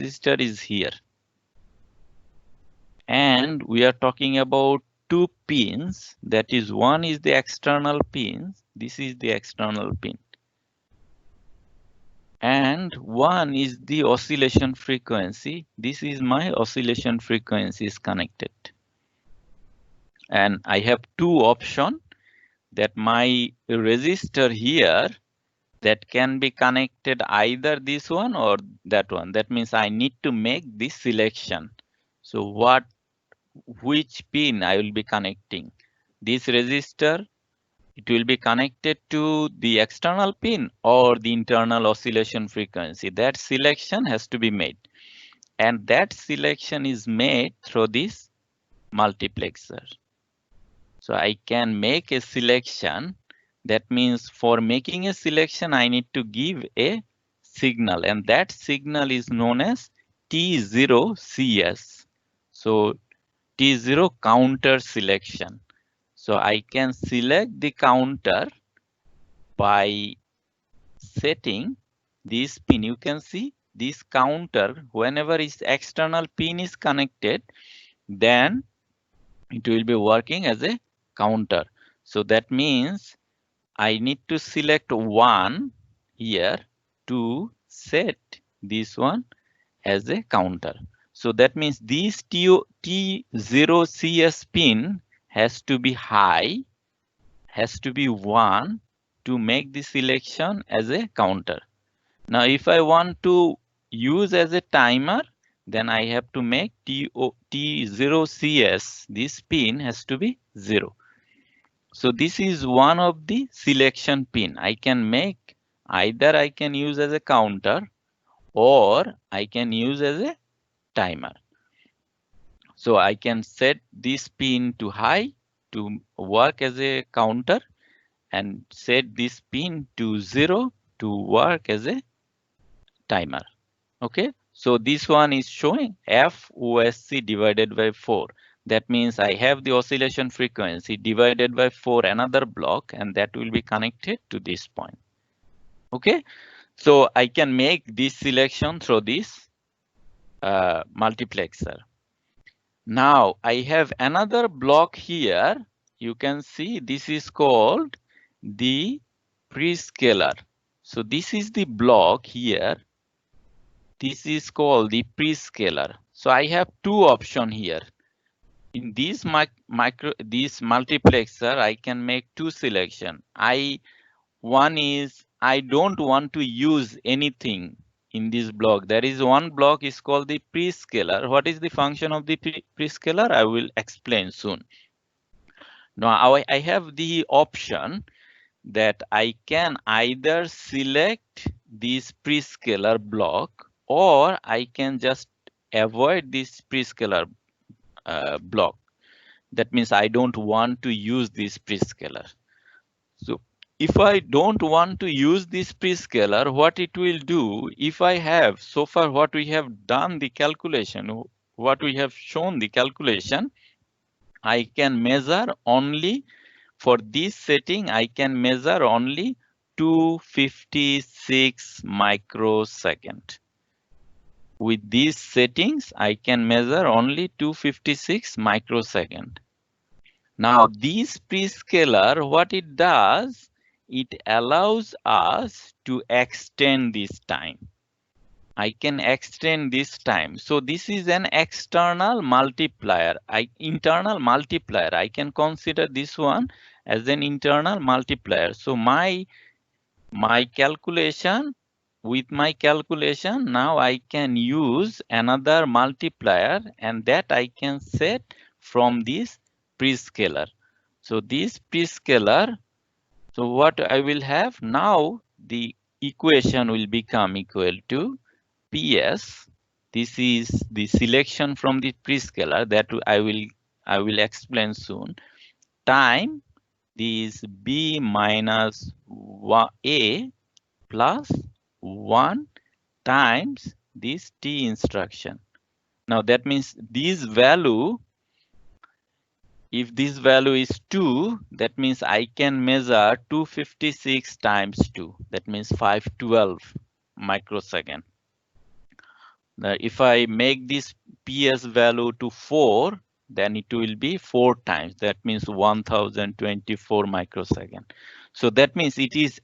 resistor is here. And we are talking about two pins. That is, one is the external pin. This is the external pin. And one is the oscillation frequency. This is my oscillation frequency is connected. And I have two options, that my resistor here that can be connected either this one or that one. That means I need to make this selection. So which pin I will be connecting? This resistor, it will be connected to the external pin or the internal oscillation frequency. That selection has to be made. And that selection is made through this multiplexer. So I can make a selection. That means for making a selection, I need to give a signal, and that signal is known as T0CS. So T0 counter selection. So I can select the counter by setting this pin. You can see this counter, whenever its external pin is connected, then it will be working as a counter. So that means I need to select one here to set this one as a counter. So that means this T0CS pin has to be high, has to be 1 to make the selection as a counter. Now if I want to use as a timer, then I have to make T0CS, this pin has to be 0. So this is one of the selection pin. I can make, either I can use as a counter or I can use as a timer. So I can set this pin to high to work as a counter and set this pin to 0 to work as a timer. Okay, so this one is showing FOSC divided by 4. That means I have the oscillation frequency divided by 4, another block, and that will be connected to this point. Okay, so I can make this selection through this multiplexer. Now I have another block here. You can see this is called the prescaler. So this is the block here. This is called the prescaler. So I have two options here. In this multiplexer, I can make two selection. One is I don't want to use anything in this block. There is one block is called the prescaler. What is the function of the prescaler? I will explain soon. Now I have the option that I can either select this prescaler block or I can just avoid this prescaler block. That means I don't want to use this prescaler. So if I don't want to use this prescaler, what it will do, if I have, so far what we have done the calculation, what we have shown the calculation, I can measure only, for this setting, I can measure only 256 microsecond. With these settings, I can measure only 256 microsecond. Now this prescaler, what it does, it allows us to extend this time. I can extend this time. So this is an external multiplier, internal multiplier. I can consider this one as an internal multiplier. So my calculation, with my calculation, now I can use another multiplier, and that I can set from this prescaler. So this prescaler, so what I will have now, the equation will become equal to PS. This is the selection from the prescaler that I will explain soon. Time this B minus A plus 1 times this T instruction. Now that means this value, if this value is 2, that means I can measure 256 times 2. That means 512 microsecond. If I make this PS value to 4, then it will be 4 times. That means 1024 microsecond. So that means it is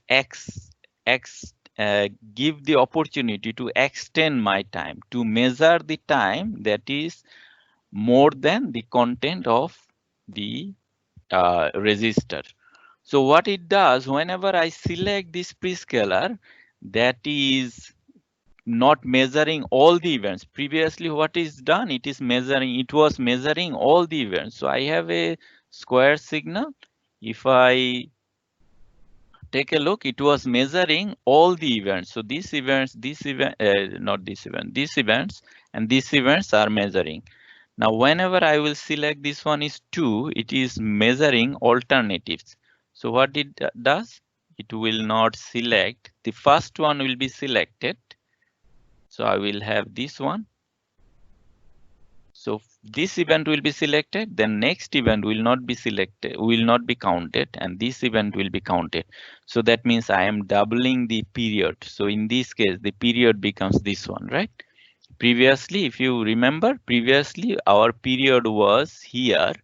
give the opportunity to extend my time, to measure the time that is more than the content of the register. So what it does, whenever I select this prescaler, that is not measuring all the events. Previously, what is done? It was measuring all the events. So I have a square signal. If I take a look, it was measuring all the events. So these events, not this event, these events and these events are measuring. Now, whenever I will select this one is 2, it is measuring alternatives. So what it does? It will not select. The first one will be selected. So I will have this one. So this event will be selected, then next event will not be selected, will not be counted, and this event will be counted. So that means I am doubling the period. So in this case, the period becomes this one, right? Previously, if you remember, previously our period was here,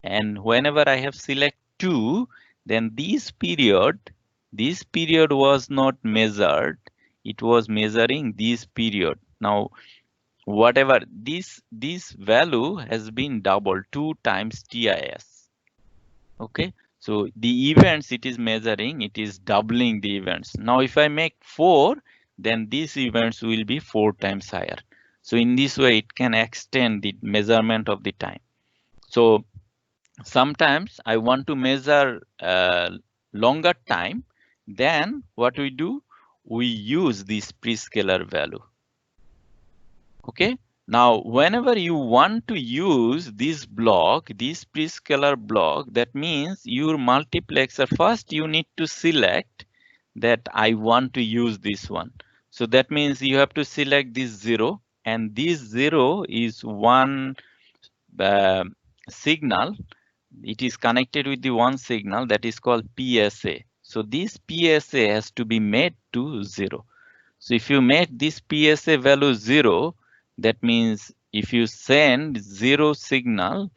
and whenever I have select 2, then this period was not measured. It was measuring this period. Now, whatever this value has been doubled 2 times TIS. Okay, so the events it is measuring, it is doubling the events. Now, if I make 4, then these events will be 4 times higher. So in this way, it can extend the measurement of the time. So sometimes I want to measure longer time. Then what we do? We use this prescaler value. Okay. Now, whenever you want to use this block, this prescaler block, that means your multiplexer, first you need to select that I want to use this one. So that means you have to select this 0, and this 0 is one signal. It is connected with the one signal that is called PSA. So this PSA has to be made to 0. So if you make this PSA value 0, that means if you send 0 signal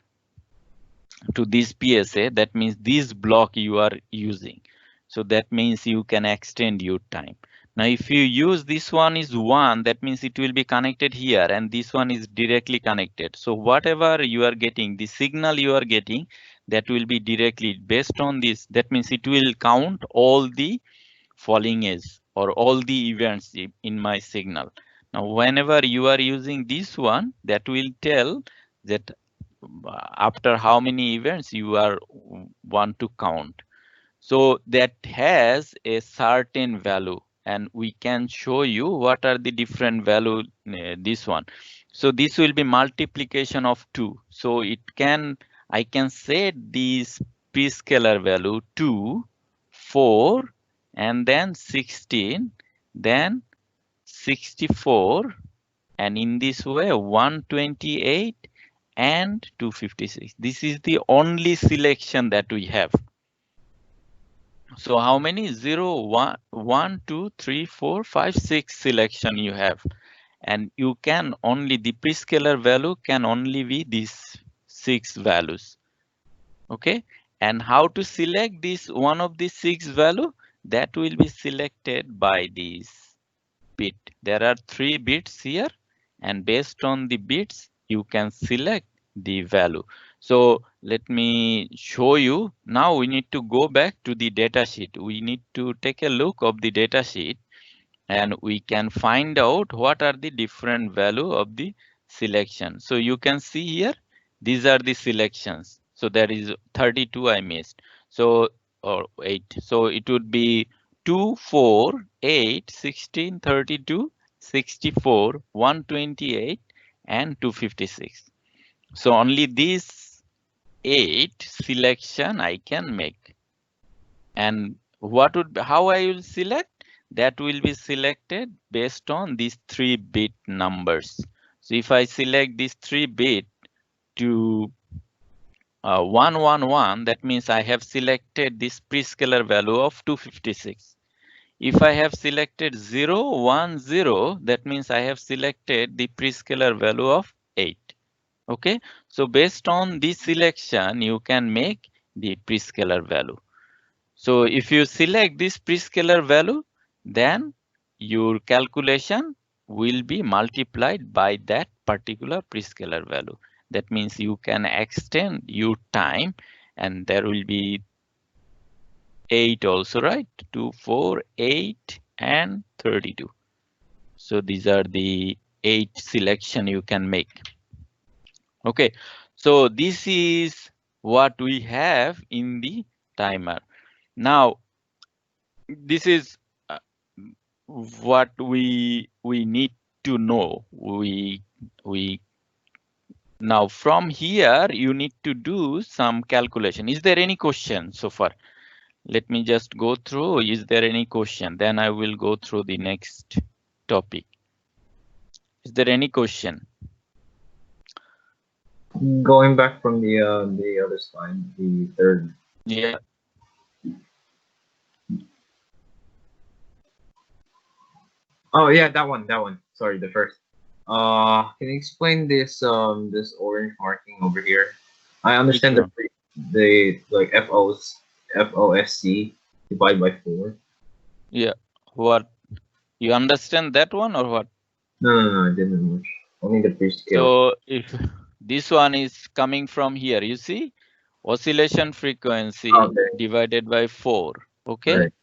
to this PSA, that means this block you are using. So that means you can extend your time. Now, if you use this one is 1, that means it will be connected here, and this one is directly connected. So whatever you are getting, the signal you are getting, that will be directly based on this. That means it will count all the falling edge or all the events in my signal. Now, whenever you are using this one, that will tell that after how many events you are want to count. So that has a certain value, and we can show you what are the different value this one. So this will be multiplication of 2. So I can set this prescaler value 2, 4, and then 16, then 64, and in this way 128 and 256. This is the only selection that we have. So how many? 0, 1, 2, 3, 4, 5, 6 selection you have. And you can only, the prescaler value can only be these 6 values. Okay. And how to select this one of these 6 value? That will be selected by this bit. There are 3 bits here, and based on the bits, you can select the value. So let me show you. Now we need to go back to the data sheet. We need to take a look of the data sheet, and we can find out what are the different value of the selection. So you can see here, these are the selections. So there is 32 I missed. So, or 8. So it would be 2, 4, 8, 16, 32, 64, 128, and 256. So only these 8 selection I can make. And how I will select? That will be selected based on these 3 bit numbers. So if I select this 3 bit to 111, that means I have selected this prescaler value of 256. If I have selected 0, 1, 0, that means I have selected the prescaler value of 8. Okay, so based on this selection, you can make the prescaler value. So if you select this prescaler value, then your calculation will be multiplied by that particular prescaler value. That means you can extend your time, and there will be 8 also, right? 2, 4, 8, and 32. So these are the 8 selection you can make. Okay, so this is what we have in the timer. Now, this is what we need to know. We now from here you need to do some calculation. Is there any question so far? Let me just go through. Is there any question? Then I will go through the next topic. Is there any question? Going back from the other slide, the third. Yeah. Oh yeah, that one. Sorry, the first. Can you explain this this orange marking over here? I Which understand one? the like FOSC divided by 4. Yeah. What? You understand that one or what? No, I didn't much. Only the prescale. So if this one is coming from here, you see oscillation frequency Okay. divided by 4. Okay. Right.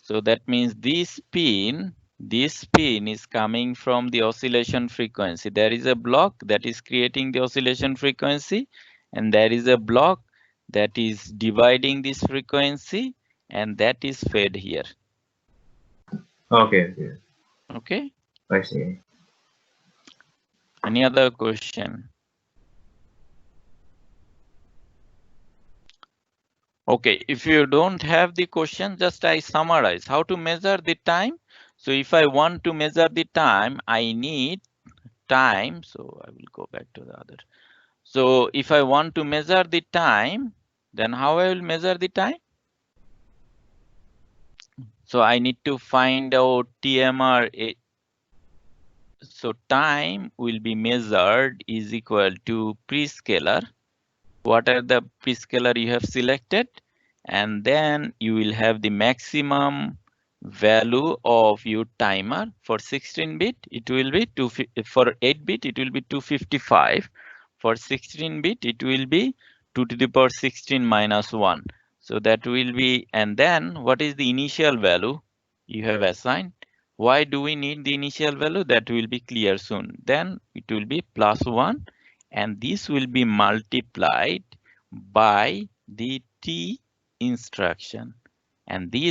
So that means this pin is coming from the oscillation frequency. There is a block that is creating the oscillation frequency, and there is a block that is dividing this frequency, and that is fed here. Okay. Okay. Okay. I see. Any other question? Okay, if you don't have the question, just I summarize how to measure the time. So if I want to measure the time, I need time. So I will go back to the other. So if I want to measure the time, then how I will measure the time? So I need to find out TMR. So time will be measured is equal to prescaler. What are the prescaler you have selected? And then you will have the maximum value of your timer. For 16-bit, it will be for 8-bit, it will be 255. For 16-bit, it will be 2 to the power 16 minus 1. So that will be, and then what is the initial value you have assigned? Why do we need the initial value? That will be clear soon. Then it will be plus 1, and this will be multiplied by the T instruction, and these